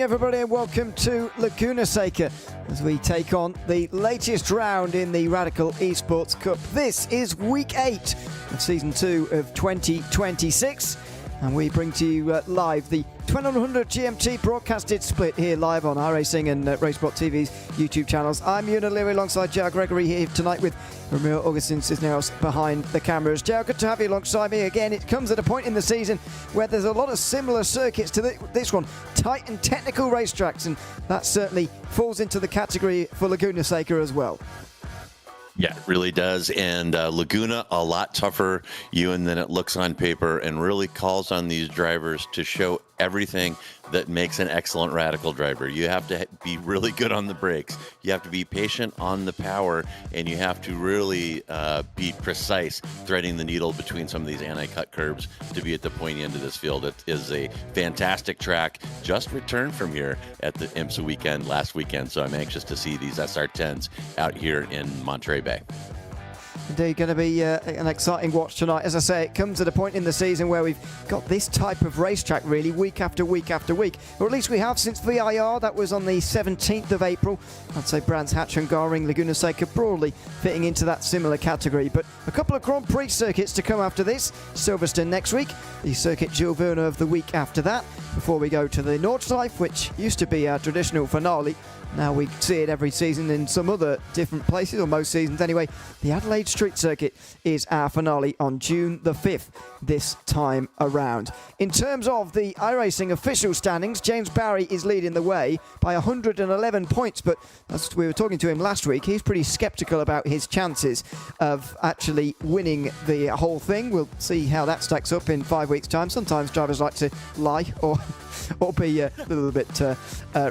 morning, everybody, and welcome to Laguna Seca as we take on the latest round in the Radical Esports Cup. This is week 8 of season 2 of 2026, and we bring to you live the 2100 GMT broadcasted split here live on iRacing and RaceSpotTV's YouTube channels. I'm Ewan Leary alongside Joe Gregory here tonight with Ramiro Augustin Cisneros behind the cameras. Joe, good to have you alongside me again. It comes at a point in the season where there's a lot of similar circuits to this one, tight and technical racetracks, and that certainly falls into the category for Laguna Seca as well. Yeah, it really does. And Laguna, a lot tougher, Ewan, than it looks on paper, and really calls on these drivers to show everything that makes an excellent Radical driver. You have to be really good on the brakes. You have to be patient on the power, and you have to really be precise, threading the needle between some of these anti-cut curbs to be at the pointy end of this field. It is a fantastic track. Just returned from here at the IMSA weekend last weekend, so I'm anxious to see these SR10s out here in Monterey Bay. Indeed, going to be an exciting watch tonight. As I say, it comes at a point in the season where we've got this type of racetrack really week after week after week, or at least we have since VIR. That was on the 17th of April. I'd say Brands Hatch and Garing, Laguna Seca broadly fitting into that similar category. But a couple of Grand Prix circuits to come after this. Silverstone next week, the Circuit Jules Verne of the week after that, before we go to the Nordschleife, which used to be our traditional finale. Now we see it every season in some other different places, or most seasons anyway. The Adelaide Street Circuit is our finale on June the 5th this time around. In terms of the iRacing official standings, James Barry is leading the way by 111 points, but as we were talking to him last week, he's pretty sceptical about his chances of actually winning the whole thing. We'll see how that stacks up in 5 weeks' time. Sometimes drivers like to lie or be a little bit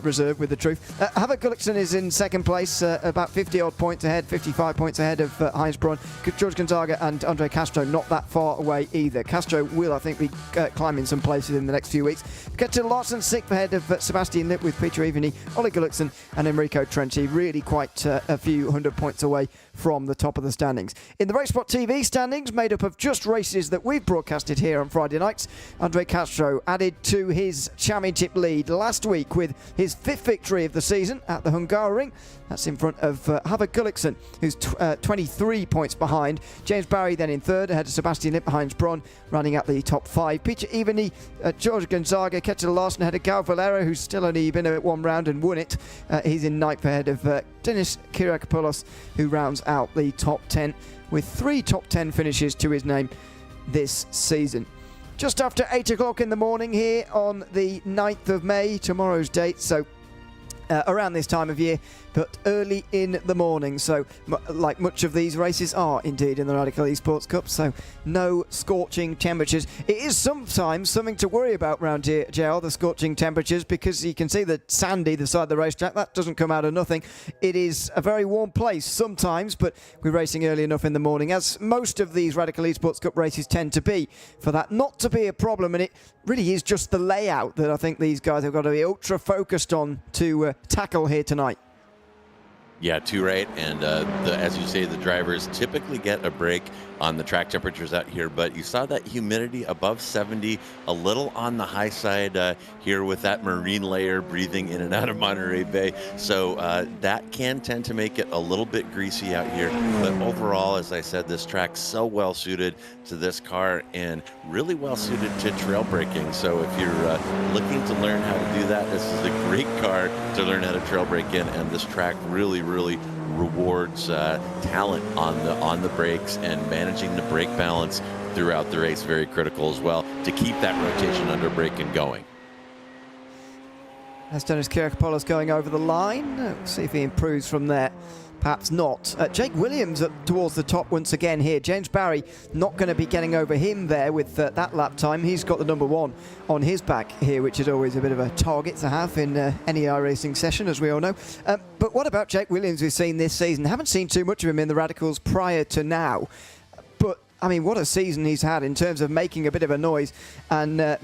reserved with the truth. Havoc Gullickson is in second place, about 50-odd points ahead, 55 points ahead of Heinz Braun. George Gonzaga and Andre Castro not that far away either. Castro will, I think, be climbing some places in the next few weeks. Get to Larson 6th ahead of Sebastian Lipp with Peter Eveny, Ollie Gullickson and Enrico Trenchi. Really quite a few hundred points away from the top of the standings. In the RaceSpotTV standings, made up of just races that we've broadcasted here on Friday nights, Andre Castro added to his championship lead last week with his 5th victory of the season at the Hungaroring. That's in front of Havoc Gullickson, who's 23 points behind. James Barry then in 3rd, ahead of Sebastian Lipp, Heinz Braun, running at the top 5. Peter Eveny, George Gonzaga, Ketchel Larson ahead of Gal Valero, who's still only been at one round and won it. He's in 9th ahead of Dennis Kyriakopoulos, who rounds out the top 10 with 3 top 10 finishes to his name this season. Just after 8 o'clock in the morning here on the 9th of May, tomorrow's date, so around this time of year, but early in the morning. So like much of these races are indeed in the Radical Esports Cup, so no scorching temperatures. It is sometimes something to worry about round here, JL, the scorching temperatures, because you can see the sandy, the side of the racetrack, that doesn't come out of nothing. It is a very warm place sometimes, but we're racing early enough in the morning, as most of these Radical Esports Cup races tend to be, for that not to be a problem. And it really is just the layout that I think these guys have got to be ultra focused on to tackle here tonight. Yeah, too right. And as you say, the drivers typically get a break on the track temperatures out here, but you saw that humidity above 70, a little on the high side here with that marine layer breathing in and out of Monterey Bay. So that can tend to make it a little bit greasy out here. But overall, as I said, this track's so well suited to this car and really well suited to trail braking. So if you're looking to learn how to do that, this is a great car to learn how to trail brake in, and this track really rewards talent on the brakes, and managing the brake balance throughout the race very critical as well to keep that rotation under brake and going. As Dennis Kyriakopoulos going over the line, we'll see if he improves from there. Perhaps not. Jake Williams towards the top once again here. James Barry not going to be getting over him there with that lap time. He's got the number 1 on his back here, which is always a bit of a target to have in any iRacing session, as we all know. But what about Jake Williams we've seen this season? Haven't seen too much of him in the Radicals prior to now. But I mean, what a season he's had in terms of making a bit of a noise and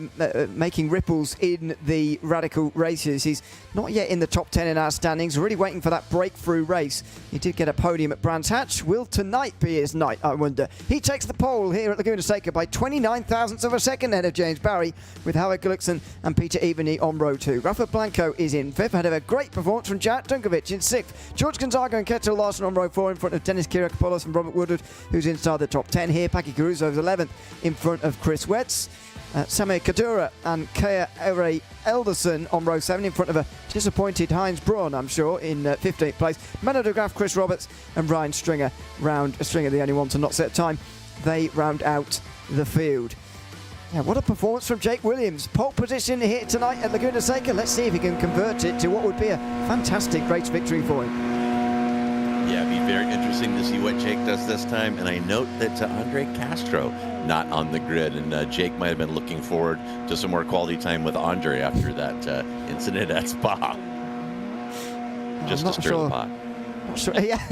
making ripples in the Radical races. He's not yet in the top 10 in our standings, really waiting for that breakthrough race. He did get a podium at Brands Hatch. Will tonight be his night, I wonder? He takes the pole here at Laguna Seca by 29 thousandths of a second ahead of James Barry, with Howard Gullickson and Peter Eveny on row 2. Rafa Blanco is in 5th, ahead of a great performance from Jarrett Dunkovic in 6th. George Gonzaga and Ketil Larson on row 4 in front of Dennis Kiriakopoulos and Robert Woodward, who's inside the top 10 here. Paki Caruso's 11th in front of Chris Wetz. Samir Kadura and Kea Ere Elderson on row 7 in front of a disappointed Heinz Braun, I'm sure, in 15th place. Menno de Graaf, Chris Roberts and Ryan Stringer, the only one to not set time. They round out the field. Yeah, what a performance from Jake Williams. Pole position here tonight at Laguna Seca. Let's see if he can convert it to what would be a fantastic race victory for him. Yeah, it'd be very interesting to see what Jake does this time. And I note that Andre Castro not on the grid, and Jake might have been looking forward to some more quality time with Andre after that incident at Spa. Just to stir the pot. Sure, yeah.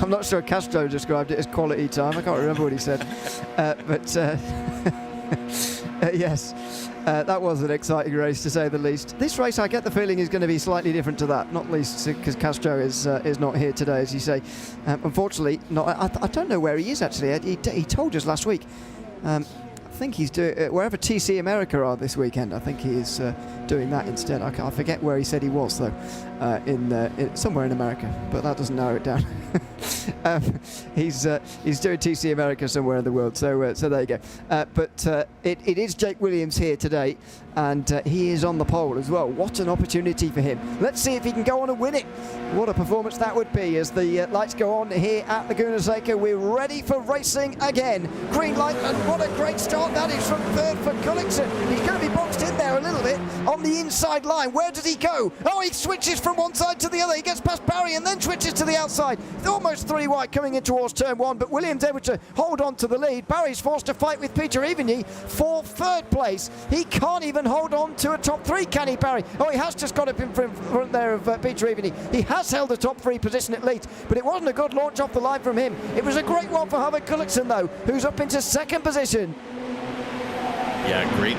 I'm not sure Castro described it as quality time. I can't remember what he said. Yes, that was an exciting race, to say the least. This race, I get the feeling, is going to be slightly different to that, not least because Castro is not here today, as you say. Unfortunately, I don't know where he is, actually. He told us last week. I think he's doing wherever TC America are this weekend. I think he is doing that instead. I forget where he said he was, though, in somewhere in America, but that doesn't narrow it down. He's doing TC America somewhere in the world, so there you go. But it is Jake Williams here today, and he is on the pole as well. What an opportunity for him. Let's see if he can go on and win it. What a performance that would be as the lights go on here at Laguna Seca. We're ready for racing again. Green light, and what a great start that is from 3rd for Gullickson. He's going to be boxed in there a little bit on the inside line. Where does he go? Oh, he switches from one side to the other. He gets past Barry and then switches to the outside. Almost 3 wide coming in towards turn 1, but Williams able to hold on to the lead. Barry's forced to fight with Peter Eveny for 3rd place. He can't even hold on to a top 3, can he, Barry? Oh, he has just got up in front there of Peter Eveny. He has held a top 3 position at least, but it wasn't a good launch off the line from him. It was a great one for Howard Gullickson, though, who's up into 2nd position. Yeah, great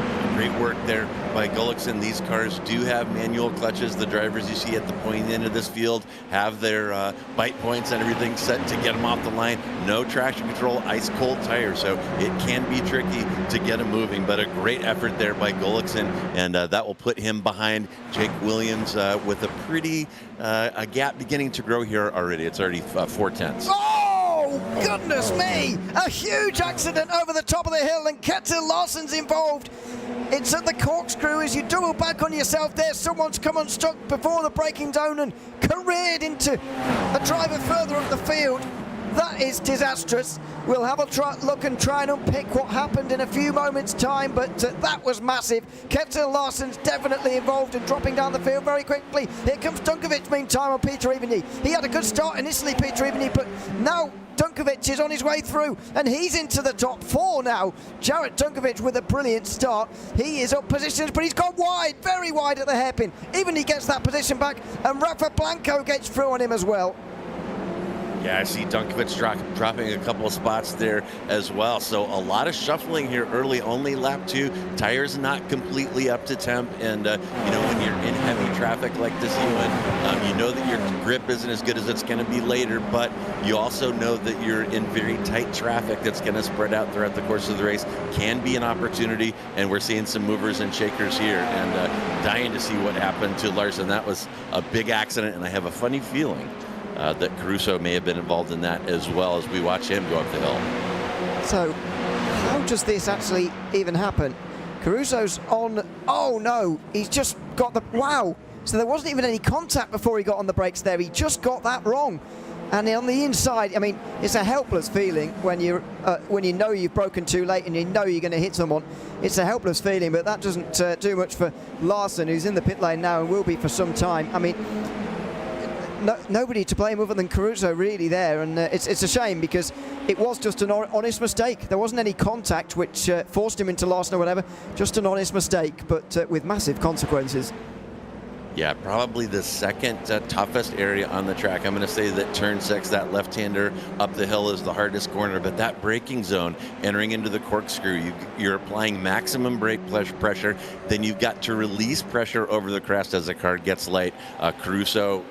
work there by Gullickson. These cars do have manual clutches. The drivers you see at the point end of this field have their bite points and everything set to get them off the line. No traction control, ice cold tires, so it can be tricky to get them moving, but a great effort there by Gullickson, and that will put him behind Jake Williams with a pretty a gap beginning to grow here already. It's already 4 tenths. Oh, goodness me! A huge accident over the top of the hill, and Ketil Larson's involved. It's at the corkscrew as you double back on yourself there. Someone's come unstuck before the braking zone and careered into a driver further up the field. That is disastrous. We'll have a look and try and unpick what happened in a few moments' time, but that was massive. Ketil Larson's definitely involved in dropping down the field very quickly. Here comes Dunkovic, meantime, on Peter Eveny. He had a good start initially, Peter Eveny, but now Dunkovic is on his way through, and he's into the top 4 now. Jarrett Dunkovic with a brilliant start. He is up positions, but he's gone wide, very wide at the hairpin. Even he gets that position back, and Rafa Blanco gets through on him as well. Yeah, I see Dunkovic dropping a couple of spots there as well. So a lot of shuffling here early, only lap 2. Tires not completely up to temp. And, you know, when you're in heavy traffic like this, you know that your grip isn't as good as it's going to be later, but you also know that you're in very tight traffic that's going to spread out throughout the course of the race. Can be an opportunity, and we're seeing some movers and shakers here, and dying to see what happened to Larson. That was a big accident, and I have a funny feeling that Caruso may have been involved in that as well, as we watch him go up the hill. So, how does this actually even happen? Caruso's on. Oh no, he's just got the. Wow! So there wasn't even any contact before he got on the brakes there. He just got that wrong. And on the inside, I mean, it's a helpless feeling when you know you've broken too late and you know you're going to hit someone. It's a helpless feeling, but that doesn't do much for Larson, who's in the pit lane now and will be for some time. I mean, nobody to blame other than Caruso really there, and it's a shame because it was just an honest mistake. There wasn't any contact which forced him into Larson or whatever, just an honest mistake, but with massive consequences. Yeah, probably the second toughest area on the track. I'm going to say that turn 6, that left-hander up the hill, is the hardest corner, but that braking zone, entering into the corkscrew, you're applying maximum brake pressure, then you've got to release pressure over the crest as the car gets light. Caruso,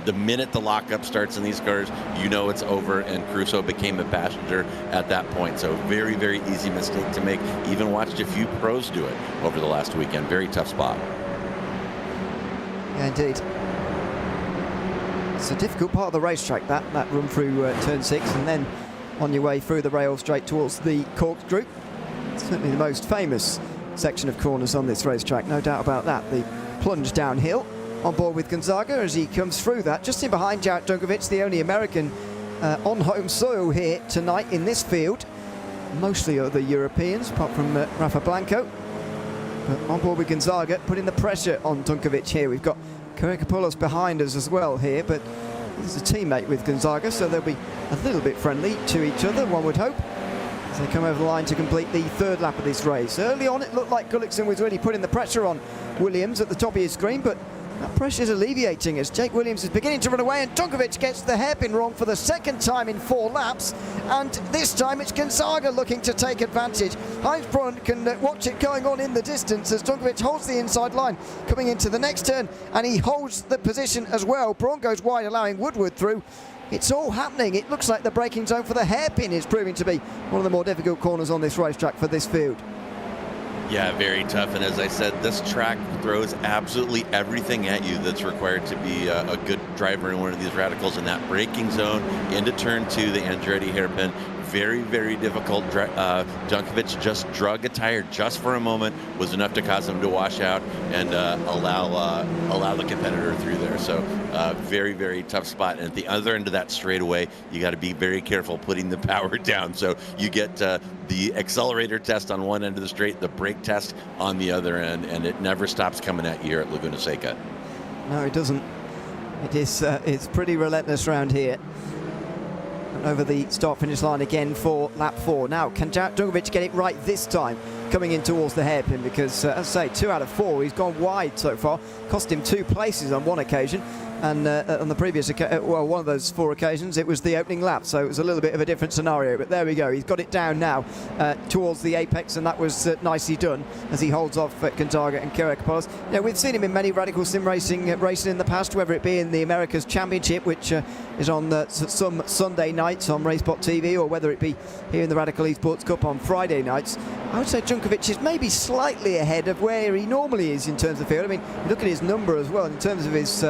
the minute the lockup starts in these cars, you know it's over, and Caruso became a passenger at that point. So very, very easy mistake to make. Even watched a few pros do it over the last weekend. Very tough spot. Yeah, indeed. It's a difficult part of the racetrack, that run through turn 6, and then on your way through the rail straight towards the corkscrew. It's certainly the most famous section of corners on this racetrack, no doubt about that. The plunge downhill. On board with Gonzaga as he comes through that. Just in behind Jack Dunkovic, the only American on home soil here tonight in this field. Mostly other Europeans, apart from Rafa Blanco. But on board with Gonzaga, putting the pressure on Dunkovic here. We've got Kirikopoulos behind us as well here, but he's a teammate with Gonzaga, so they'll be a little bit friendly to each other, one would hope, as they come over the line to complete the third lap of this race. Early on, it looked like Gullickson was really putting the pressure on Williams at the top of his screen, but that pressure is alleviating as Jake Williams is beginning to run away, and Dunkovic gets the hairpin wrong for the second time in 4 laps, and this time it's Gonzaga looking to take advantage. Heinz Braun can watch it going on in the distance as Dunkovic holds the inside line coming into the next turn, and he holds the position as well. Braun goes wide, allowing Woodward through. It's all happening. It looks like the braking zone for the hairpin is proving to be one of the more difficult corners on this racetrack for this field. Yeah, very tough. And as I said, this track throws absolutely everything at you that's required to be a good driver in one of these radicals. In that braking zone into turn 2, the Andretti hairpin, very, very difficult. Dunkovic just drug a tire just for a moment, was enough to cause him to wash out and allow the competitor through there. So very, very tough spot. And at the other end of that straightaway, you got to be very careful putting the power down. So you get the accelerator test on one end of the straight, the brake test on the other end, and it never stops coming at you here at Laguna Seca. No, it doesn't. It is. It's pretty relentless round here. Over the start-finish line again for lap 4. Now, can Jack Dunkovic get it right this time, coming in towards the hairpin? Because, as I say, 2 out of 4, he's gone wide so far. Cost him 2 places on one occasion, and on the previous, well, one of those 4 occasions, it was the opening lap, so it was a little bit of a different scenario. But there we go. He's got it down now towards the apex, and that was nicely done as he holds off Gonzaga and Kirikopoulos. You know, we've seen him in many radical sim racing in the past, whether it be in the America's Championship, which is on some Sunday nights on RaceSpotTV, or whether it be here in the Radical Esports Cup on Friday nights. I would say Dunkovic is maybe slightly ahead of where he normally is in terms of field. I mean, look at his number as well in terms of his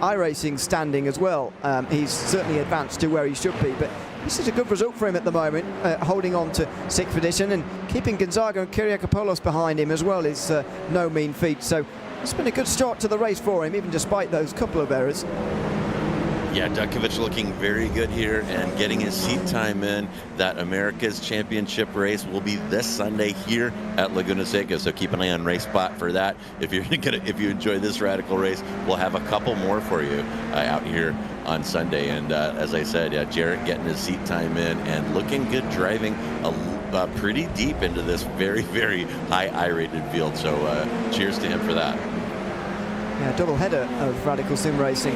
iRacing standing as well. He's certainly advanced to where he should be, but this is a good result for him at the moment, holding on to 6th position and keeping Gonzaga and Kirikopoulos behind him as well is no mean feat. So it's been a good start to the race for him, even despite those couple of errors. Yeah, Dunkovic looking very good here and getting his seat time in. That America's Championship race will be this Sunday here at Laguna Seca, so keep an eye on RaceSpot for that. If you enjoy this radical race, we'll have a couple more for you out here on Sunday. And as I said, yeah, Jarrett getting his seat time in and looking good, driving pretty deep into this very, very high I-rated field. So cheers to him for that. Yeah, double header of radical sim racing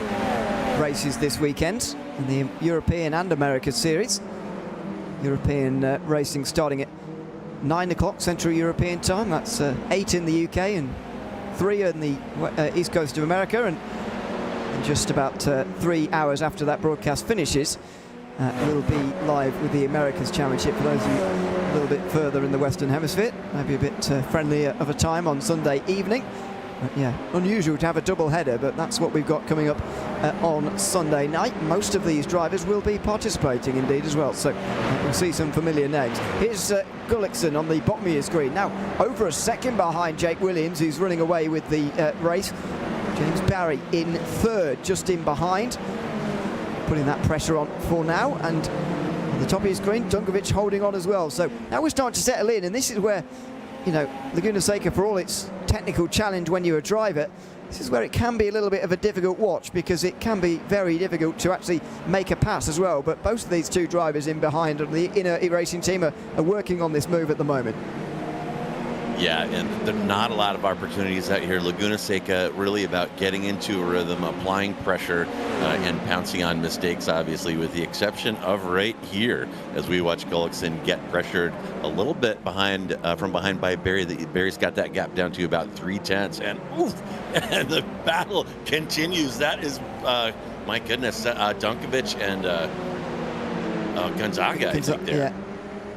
races this weekend in the European and America Series. European racing starting at 9 o'clock Central European time. That's 8 in the UK and 3 in the East Coast of America. And just about 3 hours after that broadcast finishes, we'll be live with the America's Championship for those of you a little bit further in the Western Hemisphere. Maybe a bit friendlier of a time on Sunday evening. Yeah, unusual to have a double header, but that's what we've got coming up on Sunday night. Most of these drivers will be participating indeed as well, so we'll see some familiar names. Here's Gullickson on the bottom of your screen. Now, over a second behind Jake Williams, who's running away with the race. James Barry in 3rd, just in behind. Putting that pressure on for now, and on the top of your screen, Dunkovic holding on as well. So now we're starting to settle in, and this is where, you know, Laguna Seca, for all its technical challenge when you're a driver, this is where it can be a little bit of a difficult watch, because it can be very difficult to actually make a pass as well. But both of these 2 drivers in behind on the inner racing team are working on this move at the moment. Yeah, and there are not a lot of opportunities out here. Laguna Seca really about getting into a rhythm, applying pressure, and pouncing on mistakes, obviously, with the exception of right here, as we watch Gullickson get pressured a little bit behind, from behind by Barry. Barry's got that gap down to about 3/10, and oof, and the battle continues. That is, my goodness, Dunkovic and Gonzaga, I think there. Yeah.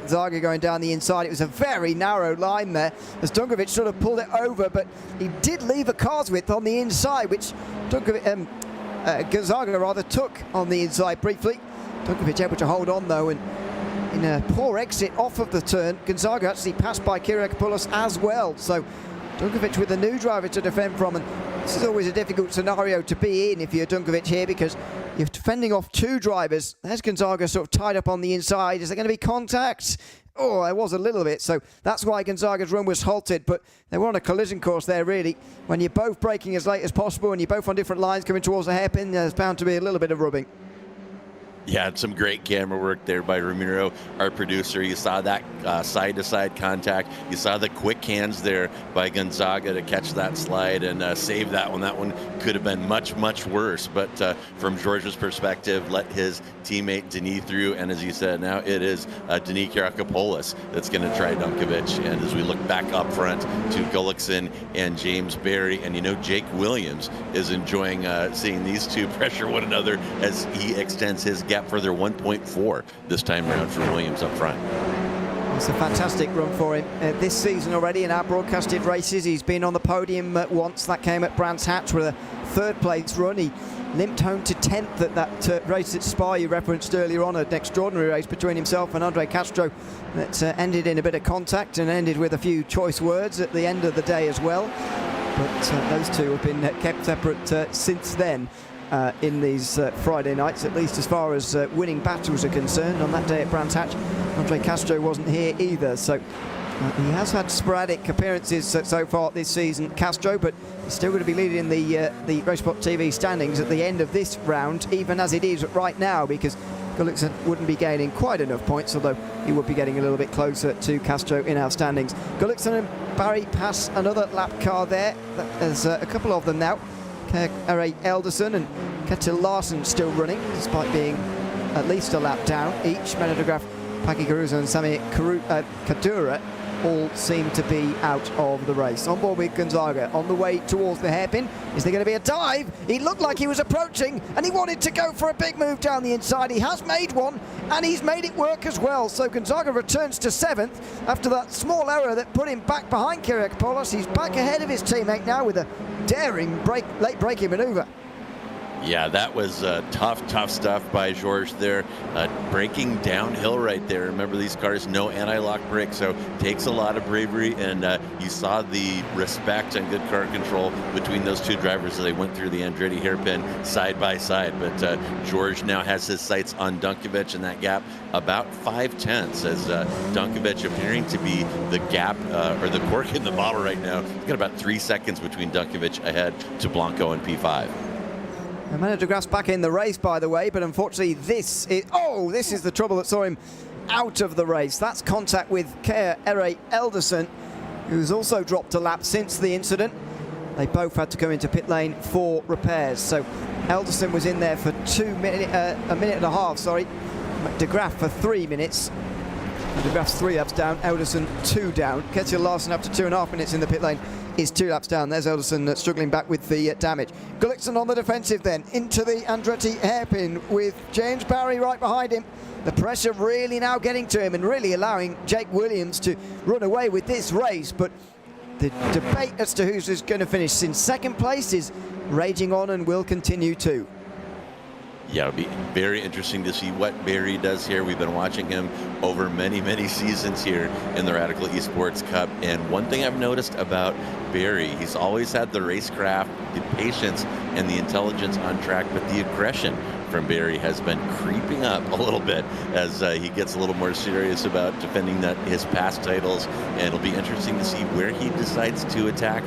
Gonzaga going down the inside. It was a very narrow line there as Dunkovic sort of pulled it over, but he did leave a car's width on the inside, which Gonzaga rather took on the inside briefly. Dunkovic able to hold on though, and in a poor exit off of the turn, Gonzaga actually passed by Kyriakopoulos as well. So Dunkovic with a new driver to defend from, and this is always a difficult scenario to be in if you're Dunkovic here, because you're defending off two drivers. There's Gonzaga sort of tied up on the inside. Is there going to be contact? Oh, there was a little bit, so that's why Gonzaga's run was halted, but they were on a collision course there, really. When you're both braking as late as possible and you're both on different lines coming towards the hairpin, there's bound to be a little bit of rubbing. Yeah, some great camera work there by Ramiro, our producer. You saw that side-to-side contact. You saw the quick hands there by Gonzaga to catch that slide and save that one. That one could have been much, much worse. But from George's perspective, let his teammate Denis through. And as you said, now it is Denis Kyriakopoulos that's going to try Dunkovic. And as we look back up front to Gullickson and James Barry, and you know Jake Williams is enjoying seeing these two pressure one another as he extends his gap further, 1.4 this time around for Williams up front. It's a fantastic run for him this season already in our broadcasted races. He's been on the podium once. That came at Brands Hatch with a third place run. He limped home to 10th at that race at Spa you referenced earlier on, an extraordinary race between himself and Andre Castro that ended in a bit of contact and ended with a few choice words at the end of the day as well. But those two have been kept separate since then. In these Friday nights, at least as far as winning battles are concerned. On that day at Brands Hatch, Andre Castro wasn't here either, so he has had sporadic appearances so far this season, Castro, but he's still going to be leading the RaceSpotTV standings at the end of this round, even as it is right now, because Gullickson wouldn't be gaining quite enough points, although he would be getting a little bit closer to Castro in our standings. Gullickson and Barry pass another lap car there. There's a couple of them now. R.A. Elderson and Ketil Larsen still running, despite being at least a lap down each. Menodograph, Paki Caruso and Sami Kadura all seem to be out of the race. On board with Gonzaga, on the way towards the hairpin. Is there going to be a dive? He looked like he was approaching, and he wanted to go for a big move down the inside. He has made one, and he's made it work as well. So Gonzaga returns to 7th after that small error that put him back behind Kyriakopoulos. He's back ahead of his teammate now with a daring late braking maneuver. Yeah, that was tough stuff by George there. Braking downhill right there. Remember, these cars, no anti-lock brake, so takes a lot of bravery, and you saw the respect and good car control between those two drivers as they went through the Andretti hairpin side by side. But George now has his sights on Dunkovic in that gap, about 5/10, as Dunkovic appearing to be the gap or the cork in the bottle right now. He's got about 3 seconds between Dunkovic ahead to Blanco and P5. Menodograp's back in the race, by the way, but unfortunately this is the trouble that saw him out of the race. That's contact with R.A. Elderson, who's also dropped a lap since the incident. They both had to go into pit lane for repairs. So Elderson was in there for a minute and a half, sorry. De Graaf for 3 minutes. De Graaf's 3 laps down, Elderson 2 down. Ketil Larsen up to 2.5 minutes in the pit lane is 2 laps down. There's Elderson struggling back with the damage. Gullickson on the defensive then, into the Andretti hairpin with James Barry right behind him. The pressure really now getting to him and really allowing Jake Williams to run away with this race. But the debate as to who's going to finish in second place is raging on and will continue too. Yeah, it'll be very interesting to see what Barry does here. We've been watching him over many seasons here in the Radical Esports Cup. And one thing I've noticed about Barry, he's always had the racecraft, the patience, and the intelligence on track, but the aggression from Barry has been creeping up a little bit as he gets a little more serious about defending his past titles. And it'll be interesting to see where he decides to attack.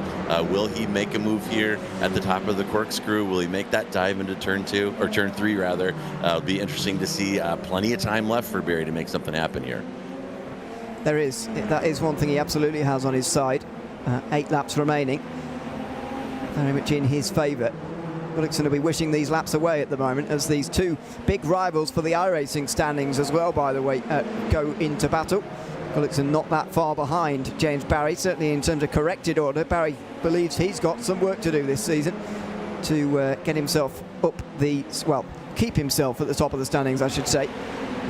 Will he make a move here at the top of the corkscrew? Will he make that dive into turn 2 or turn 3 rather? It'll be interesting to see. Plenty of time left for Barry to make something happen here. There is. That is one thing he absolutely has on his side. 8 laps remaining. Very much in his favour. Gullickson will be wishing these laps away at the moment, as these two big rivals for the iRacing standings as well, by the way, go into battle. Gullickson not that far behind James Barry, certainly in terms of corrected order. Barry believes he's got some work to do this season to get himself up the, well, keep himself at the top of the standings, I should say,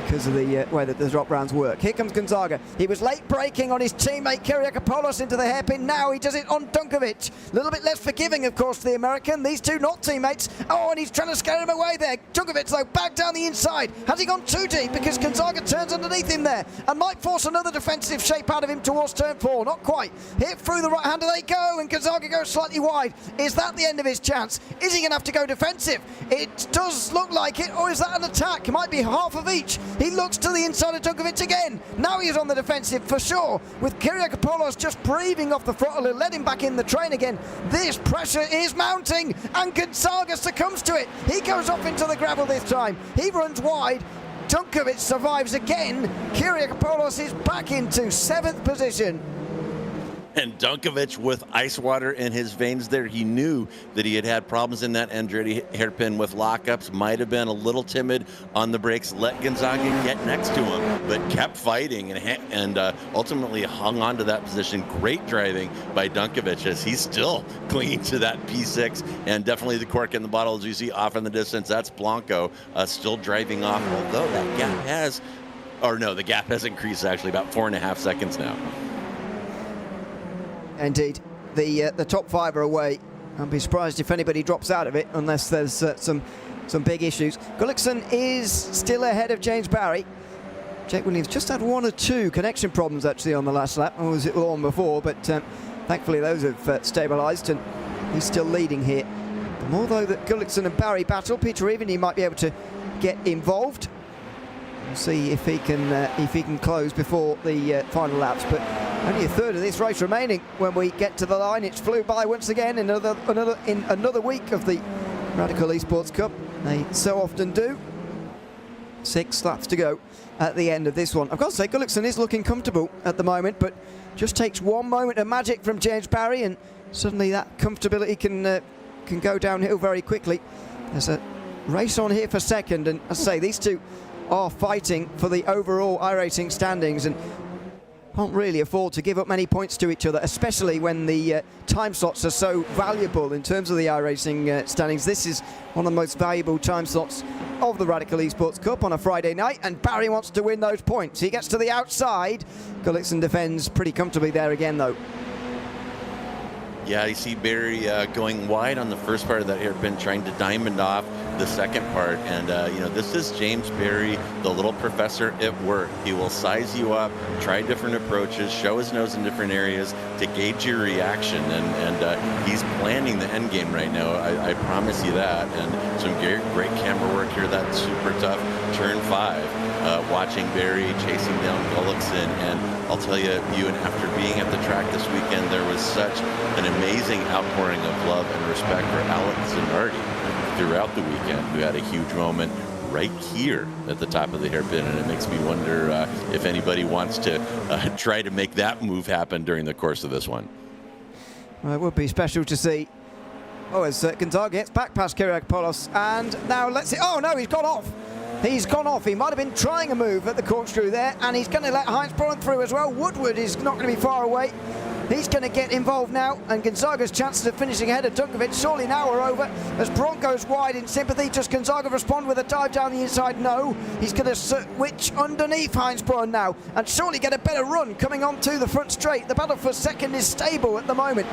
because of the way that the drop rounds work. Here comes Gonzaga. He was late braking on his teammate Kiriakopoulos into the hairpin. Now he does it on Dunkovic. A little bit less forgiving, of course, for the American. These two not teammates. Oh, and he's trying to scare him away there. Dunkovic, though, back down the inside. Has he gone too deep? Because Gonzaga turns underneath him there and might force another defensive shape out of him towards turn 4. Not quite. Hit through the right hander they go, and Gonzaga goes slightly wide. Is that the end of his chance? Is he going to have to go defensive? It does look like it, or is that an attack? It might be half of each. He looks to the inside of Dunkovic again. Now he's on the defensive for sure, with Kiriakopoulos just breathing off the throttle and let him back in the train again. This pressure is mounting, and Gonzaga succumbs to it. He goes off into the gravel this time. He runs wide. Dunkovic survives again. Kiriakopoulos is back into 7th position. And Dunkovic with ice water in his veins there. He knew that he had had problems in that Andretti hairpin with lockups. Might have been a little timid on the brakes. Let Gonzaga get next to him, but kept fighting and ultimately hung on to that position. Great driving by Dunkovic as he's still clinging to that P6, and definitely the cork in the bottle as you see off in the distance. That's Blanco still driving off, although that gap has, or no, the gap has increased actually about 4.5 seconds now. Indeed, the top 5 are away. I'll be surprised if anybody drops out of it unless there's some big issues. Gullickson is still ahead of James Barry. Jake Williams just had 1 or 2 connection problems actually on the last lap, or was it the one before, but thankfully those have stabilised and he's still leading here. The more though that Gullickson and Barry battle, Peter Evany might be able to get involved. We'll see if he can close before the final laps, but only a third of this race remaining when we get to the line. It's flew by once again in another week of the Radical Esports Cup. They so often do. 6 laps to go at the end of this one. I've got to say, Gullickson is looking comfortable at the moment, but just takes one moment of magic from James Barry, and suddenly that comfortability can go downhill very quickly. There's a race on here for second, and as I say, these two are fighting for the overall iRacing standings and can't really afford to give up many points to each other, especially when the time slots are so valuable in terms of the iRacing standings. This is one of the most valuable time slots of the Radical Esports Cup on a Friday night, and Barry wants to win those points. He gets to the outside. Gullickson defends pretty comfortably there again, though. Yeah, you see Barry going wide on the first part of that hairpin, trying to diamond off the second part. And, you know, this is James Barry, the little professor at work. He will size you up, try different approaches, show his nose in different areas to gauge your reaction. And he's planning the end game right now. I promise you that. And some great camera work here. That super tough turn 5. Watching Barry chasing down Gullickson, and I'll tell you, Ewan, after being at the track this weekend, there was such an amazing outpouring of love and respect for Alex Zanardi throughout the weekend, who had a huge moment right here at the top of the hairpin, and it makes me wonder if anybody wants to try to make that move happen during the course of this one. Well, it would be special to see. Oh, as Gonzaga gets back past Kiriakopoulos, and now let's see. Oh no, he's gone off. He's gone off. He might have been trying a move at the corkscrew there, and he's going to let Heinz Braun through as well. Woodward is not going to be far away. He's going to get involved now, and Gonzaga's chances of finishing ahead of Dunkovic surely now are over. As Braun goes wide in sympathy, does Gonzaga respond with a dive down the inside? No. He's going to switch underneath Heinz Braun now, and surely get a better run coming onto the front straight. The battle for second is stable at the moment.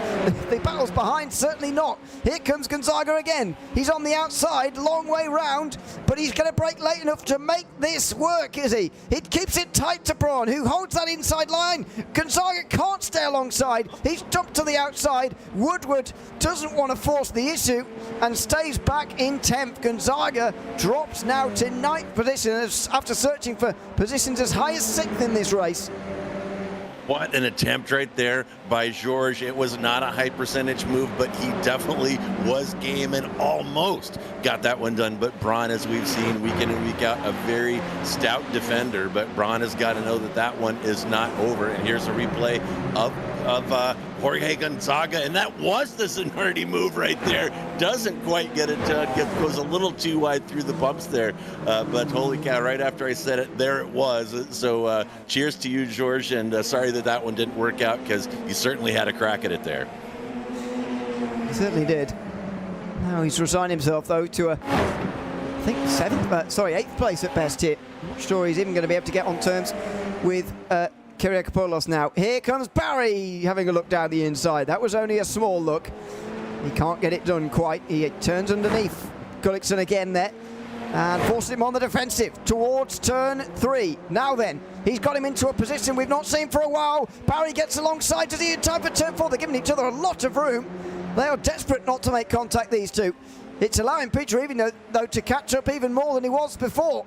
The battle's behind, certainly not. Here comes Gonzaga again. He's on the outside, long way round, but he's going to brake late enough to make this work, is he? He keeps it tight to Braun, who holds that inside line. Gonzaga can't stay alongside. He's jumped to the outside. Woodward doesn't want to force the issue and stays back in 10th. Gonzaga drops now to 9th position after searching for positions as high as 6th in this race. What an attempt right there by George. It was not a high percentage move, but he definitely was game and almost got that one done. But Braun, as we've seen week in and week out, a very stout defender. But Braun has got to know that that one is not over. And here's a replay of Jorge Gonzaga, and that was the Zanardi move right there. Doesn't quite get it done, goes a little too wide through the bumps there, but holy cow, right after I said it, there it was. So cheers to you, George, and sorry that one didn't work out, because you certainly had a crack at it there. He certainly did. Now he's resigned himself, though, to I think 8th place at best here. I'm not sure he's even going to be able to get on terms with Kyriakopoulos now. Here comes Barry having a look down the inside. That was only a small look. He can't get it done quite. He turns underneath Gullikson again there and forces him on the defensive towards turn 3. Now then, he's got him into a position we've not seen for a while. Barry gets alongside. Does he in time for turn 4? They're giving each other a lot of room. They are desperate not to make contact, these two. It's allowing Peter even though to catch up even more than he was before.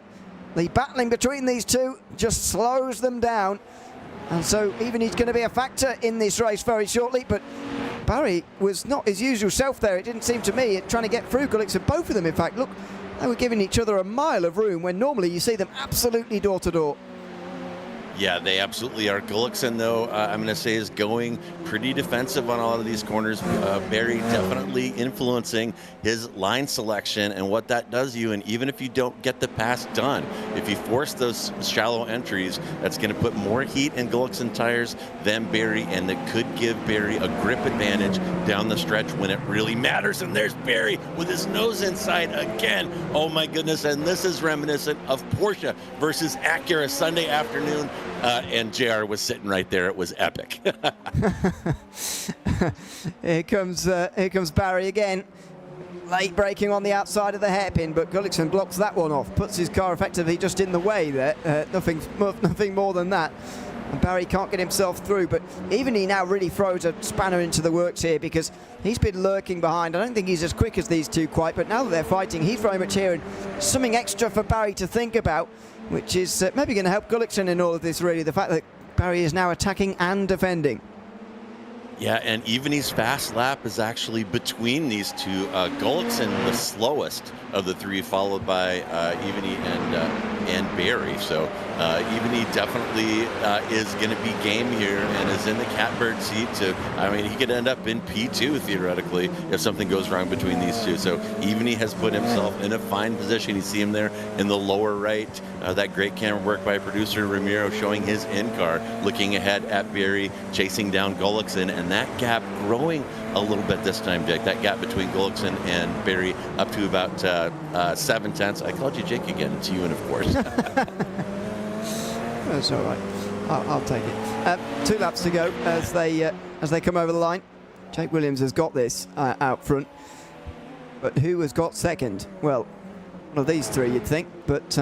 The battling between these two just slows them down. And so even he's going to be a factor in this race very shortly, but Barry was not his usual self there. It didn't seem to me, trying to get through Gullikson. Both of them, in fact, look, they were giving each other a mile of room when normally you see them absolutely door to door. Yeah, they absolutely are. Gullikson, though, I'm going to say is going pretty defensive on a lot of these corners. Barry definitely influencing his line selection and what that does to you. And even if you don't get the pass done, if you force those shallow entries, that's going to put more heat in Gullikson tires than Barry, and that could give Barry a grip advantage down the stretch when it really matters. And there's Barry with his nose inside again. Oh my goodness, and this is reminiscent of Porsche versus Acura Sunday afternoon. And JR was sitting right there. It was epic. Here comes Barry again. Late braking on the outside of the hairpin, but Gullikson blocks that one off. Puts his car effectively just in the way there. Nothing more than that. And Barry can't get himself through, but even he now really throws a spanner into the works here, because he's been lurking behind. I don't think he's as quick as these two quite, but now that they're fighting, he's very much here, and something extra for Barry to think about, which is maybe going to help Gullikson in all of this, really. The fact that Barry is now attacking and defending. Yeah, and Evany's fast lap is actually between these two. Gullikson, the slowest of the three, followed by Evany and Barry. So Evany definitely is going to be game here and is in the catbird seat. I mean, he could end up in P2 theoretically if something goes wrong between these two. So Evany has put himself in a fine position. You see him there in the lower right. That great camera work by producer Ramiro showing his in-car, looking ahead at Barry, chasing down Gullikson, and that gap growing a little bit this time, Jake. That gap between Gullikson and Barry up to about 7/10. I called you Jake again. It's you, and of course. That's all right. I'll take it. 2 laps to go as they come over the line. Jake Williams has got this out front, but who has got second? Well, one of these three, you'd think, but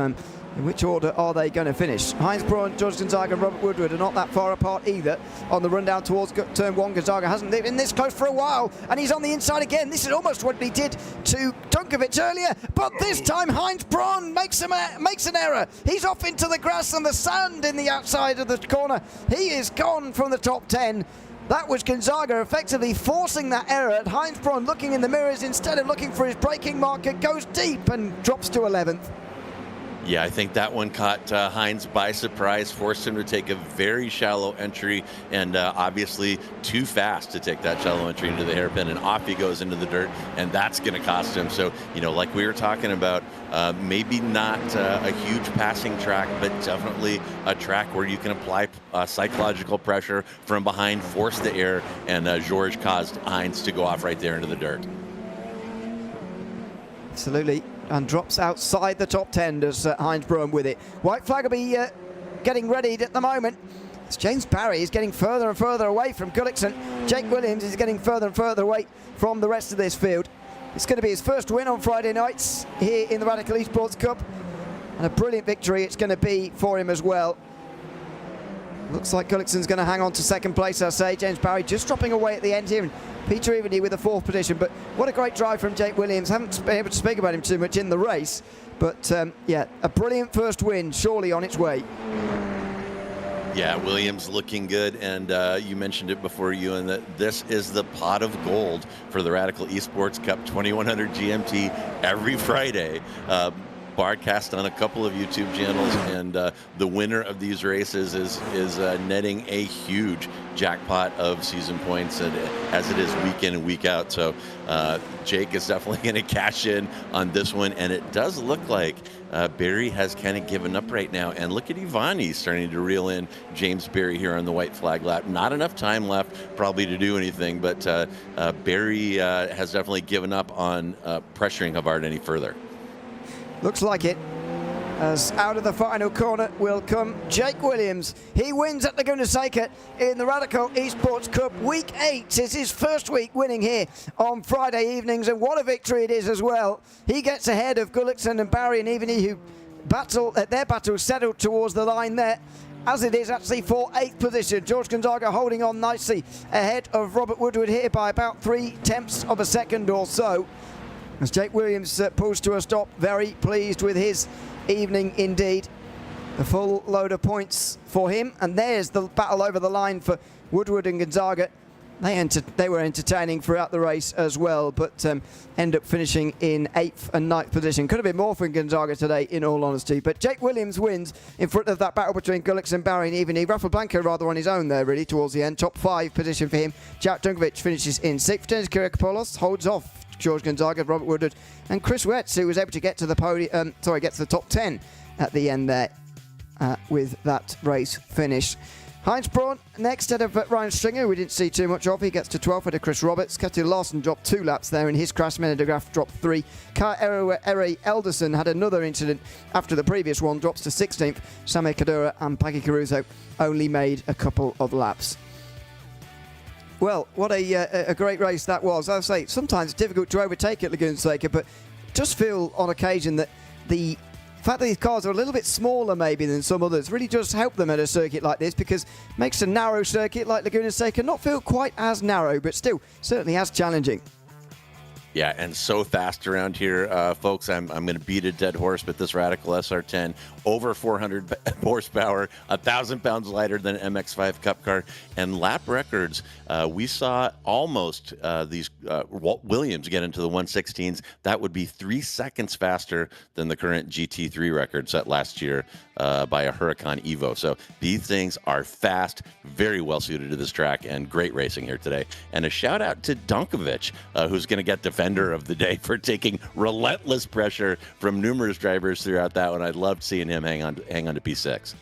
in which order are they going to finish? Heinz Braun, George Gonzaga and Robert Woodward are not that far apart either on the run down towards turn 1. Gonzaga hasn't been this close for a while, and he's on the inside again. This is almost what he did to Dunkovic earlier, but this time Heinz Braun makes an error. He's off into the grass and the sand in the outside of the corner. He is gone from the top 10. That was Gonzaga effectively forcing that error. Heinz Braun, looking in the mirrors instead of looking for his braking marker, goes deep and drops to 11th. Yeah, I think that one caught Heinz by surprise, forced him to take a very shallow entry, and obviously too fast to take that shallow entry into the hairpin, and off he goes into the dirt, and that's going to cost him. So, you know, like we were talking about, maybe not a huge passing track, but definitely a track where you can apply psychological pressure from behind, force the air, and George caused Heinz to go off right there into the dirt. Absolutely. And drops outside the top 10, does Heinz Braun with it. White flag will be getting readied at the moment. As James Barry is getting further and further away from Gullikson. Jake Williams is getting further and further away from the rest of this field. It's going to be his first win on Friday nights here in the Radical Esports Cup. And a brilliant victory it's going to be for him as well. Looks like Gullikson's going to hang on to second place, I say. James Barry just dropping away at the end here. And Peter Evany with a 4th position. But what a great drive from Jake Williams. Haven't been able to speak about him too much in the race. But yeah, a brilliant first win, surely on its way. Yeah, Williams looking good, and you mentioned it before, Ewan, that this is the pot of gold for the Radical Esports Cup 2100 GMT every Friday. Broadcast on a couple of YouTube channels, and the winner of these races is netting a huge jackpot of season points, and as it is week in and week out. So Jake is definitely going to cash in on this one, and it does look like Barry has kind of given up right now. And look at Ivani starting to reel in James Barry here on the white flag lap. Not enough time left probably to do anything, but Barry has definitely given up on pressuring Havard any further. Looks like it, as out of the final corner will come Jake Williams. He wins at Laguna Seca in the Radical Esports Cup. Week 8 is his first week winning here on Friday evenings, and what a victory it is as well. He gets ahead of Gullikson and Barry and Ivany, who their battle settled towards the line there, as it is actually for 8th position. George Gonzaga holding on nicely ahead of Robert Woodward here by about 3/10 of a second or so. As Jake Williams pulls to a stop, very pleased with his evening indeed. A full load of points for him, and there's the battle over the line for Woodward and Gonzaga. They were entertaining throughout the race as well, but end up finishing in 8th and 9th position. Could have been more for Gonzaga today, in all honesty. But Jake Williams wins in front of that battle between Gullikson, Barry and Ivany. Rafa Blanco rather on his own there, really, towards the end. Top 5 position for him. Jack Dunkovic finishes in 6th. Denis Kyrgiopoulos holds off George Gonzaga, Robert Woodward, and Chris Wetz, who was able to get to the podium, get to the top 10 at the end there with that race finish. Heinz Braun next ahead of Ryan Stringer, we didn't see too much of. He gets to 12th ahead of Chris Roberts. Ketil Larsen dropped 2 laps there in his crash. Mene de Graaf dropped 3. Kai Ere Elderson had another incident after the previous one, drops to 16th. Same Kadura and Paggy Caruso only made a couple of laps. Well, what a great race that was. I'll say sometimes it's difficult to overtake at Laguna Seca, but just feel on occasion that the fact that these cars are a little bit smaller maybe than some others really does help them at a circuit like this, because it makes a narrow circuit like Laguna Seca not feel quite as narrow, but still certainly as challenging. Yeah, and so fast around here, folks. I'm going to beat a dead horse, but this Radical SR10, over 400 horsepower, 1,000 pounds lighter than an MX-5 Cup car, and lap records. We saw almost these Walt Williams get into the 116s. That would be 3 seconds faster than the current GT3 record set last year by a Huracan Evo. So these things are fast, very well suited to this track, and great racing here today. And a shout out to Dunkovic, who's going to get Defender of the Day for taking relentless pressure from numerous drivers throughout that one. I loved seeing him hang on to P6.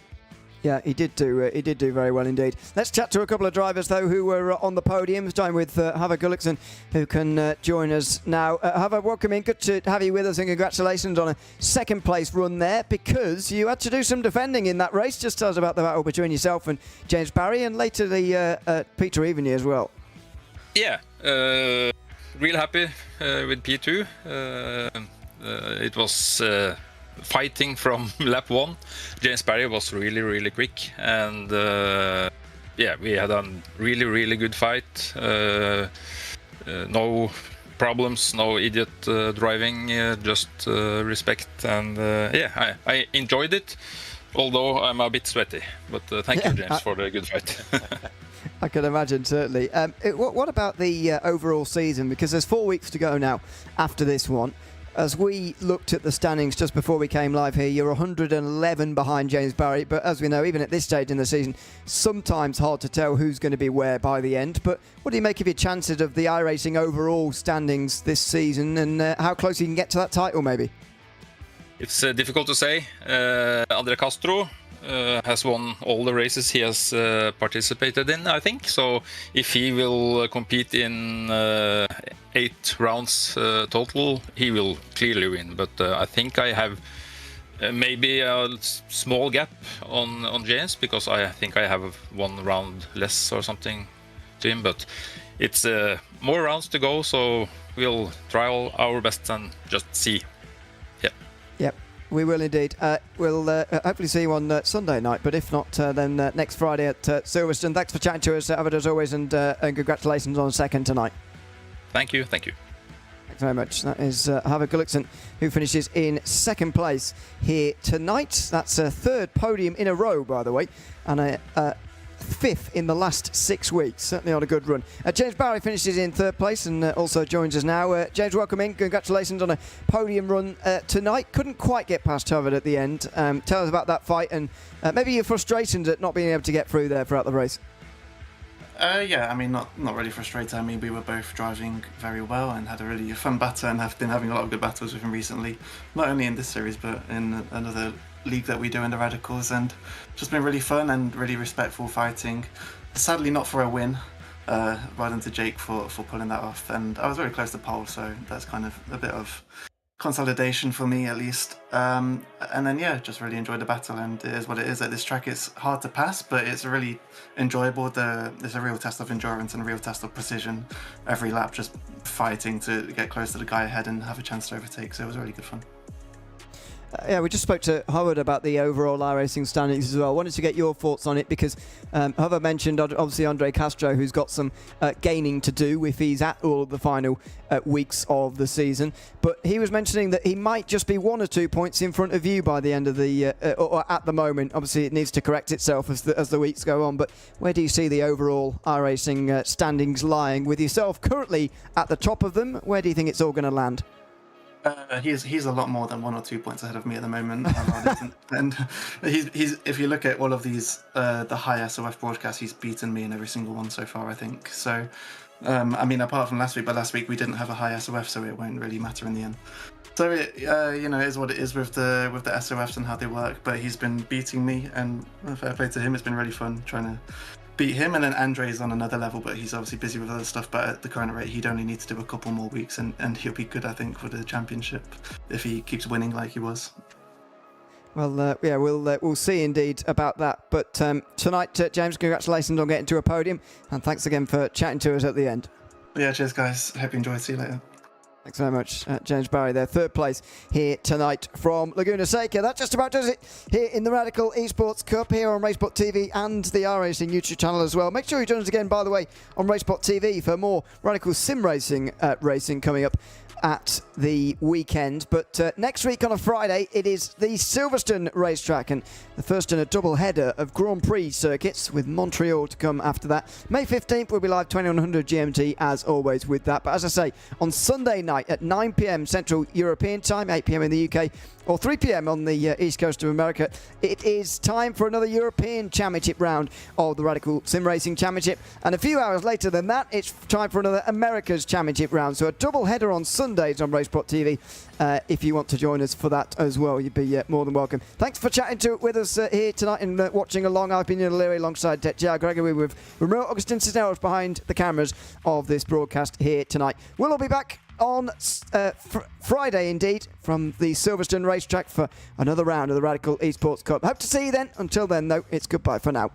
Yeah, he did do very well indeed. Let's chat to a couple of drivers, though, who were on the podium, starting with Havard Gullikson, who can join us now. Havard, welcome in. Good to have you with us, and congratulations on a second-place run there, because you had to do some defending in that race. Just tell us about the battle between yourself and James Barry, and later the Peter Ivany as well. Yeah, real happy with P2. It was fighting from lap 1. James Barry was really quick, and yeah, we had a really good fight. No problems, no idiot driving, just respect, and yeah, I enjoyed it, although I'm a bit sweaty, but thank you, James, for the good fight. I can imagine, certainly. What about the overall season? Because there's 4 weeks to go now after this one. As we looked at the standings just before we came live here, you're 111 behind James Barry. But as we know, even at this stage in the season, sometimes hard to tell who's going to be where by the end. But what do you make of your chances of the iRacing overall standings this season, and how close you can get to that title, maybe? It's difficult to say. Andre Castro has won all the races he has participated in, I think. So if he will compete in 8 rounds total, he will clearly win. But I think I have maybe a small gap on James, because I think I have 1 round less or something to him. But it's more rounds to go, so we'll try our best and just see. Yeah. Yep. We will indeed. We'll hopefully see you on Sunday night, but if not, then next Friday at Silverstone. Thanks for chatting to us, Havard, as always, and congratulations on second tonight. Thank you. Thanks very much. That is Harvard Gullikson, who finishes in second place here tonight. That's a third podium in a row, by the way, and a fifth in the last 6 weeks. Certainly on a good run. James Barry finishes in third place and also joins us now. James, welcome in. Congratulations on a podium run tonight. Couldn't quite get past Harvard at the end. Tell us about that fight and maybe your frustrations at not being able to get through there throughout the race. Yeah, I mean, not really frustrated. I mean, we were both driving very well and had a really fun battle, and have been having a lot of good battles with him recently. Not only in this series, but in another league that we do in the Radicals, and just been really fun and really respectful fighting. Sadly, not for a win. Well done to Jake for pulling that off, and I was very close to pole, so that's kind of a bit of consolidation for me, at least. And then yeah, just really enjoyed the battle, and it is what it is. At this track, it's hard to pass, but it's really enjoyable. There's a real test of endurance and a real test of precision every lap, just fighting to get close to the guy ahead and have a chance to overtake. So it was really good fun. Yeah, we just spoke to Howard about the overall iRacing standings as well. I wanted to get your thoughts on it because Howard mentioned obviously Andre Castro, who's got some gaining to do if he's at all of the final weeks of the season. But he was mentioning that he might just be 1 or 2 points in front of you by the end of the, or at the moment. Obviously, it needs to correct itself as the weeks go on. But where do you see the overall iRacing standings lying with yourself currently at the top of them? Where do you think it's all going to land? He's a lot more than 1 or 2 points ahead of me at the moment, and he's if you look at all of these the high SOF broadcasts, he's beaten me in every single one so far, I think. So I mean, apart from last week, but last week we didn't have a high SOF, so it won't really matter in the end. So it you know, is what it is with the SOFs and how they work. But he's been beating me, and fair play to him. It's been really fun trying to beat him. And then Andre's on another level, but he's obviously busy with other stuff. But at the current rate, he'd only need to do a couple more weeks, and he'll be good, I think, for the championship if he keeps winning like he was. Well, yeah, we'll see indeed about that. But tonight, James, congratulations on getting to a podium, and thanks again for chatting to us at the end. Yeah, cheers, guys. Hope you enjoyed. See you later. Thanks very much, James Barry there, third place here tonight from Laguna Seca. That just about does it here in the Radical Esports Cup here on RaceSpotTV and the iRacing YouTube channel as well. Make sure you join us again, by the way, on RaceSpotTV for more Radical Sim Racing racing coming up at the weekend. But next week on a Friday, it is the Silverstone racetrack, and the first in a double header of Grand Prix circuits with Montreal to come after that. May 15th will be live 2100 GMT as always with that. But as I say, on Sunday night at 9 p.m. Central European time, 8 p.m. in the UK, or 3 p.m. on the east coast of America, it is time for another European Championship round of the Radical Sim Racing Championship. And a few hours later than that, it's time for another America's Championship round. So a double header on Sundays on RaceSpotTV. If you want to join us for that as well, you'd be more than welcome. Thanks for chatting with us here tonight and watching along. I've been Ian O'Leary alongside J.R. Gregory with remote Augustin Cisneros behind the cameras of this broadcast here tonight. We'll all be back on Friday, indeed, from the Silverstone racetrack for another round of the Radical Esports Cup. Hope to see you then. Until then, though, it's goodbye for now.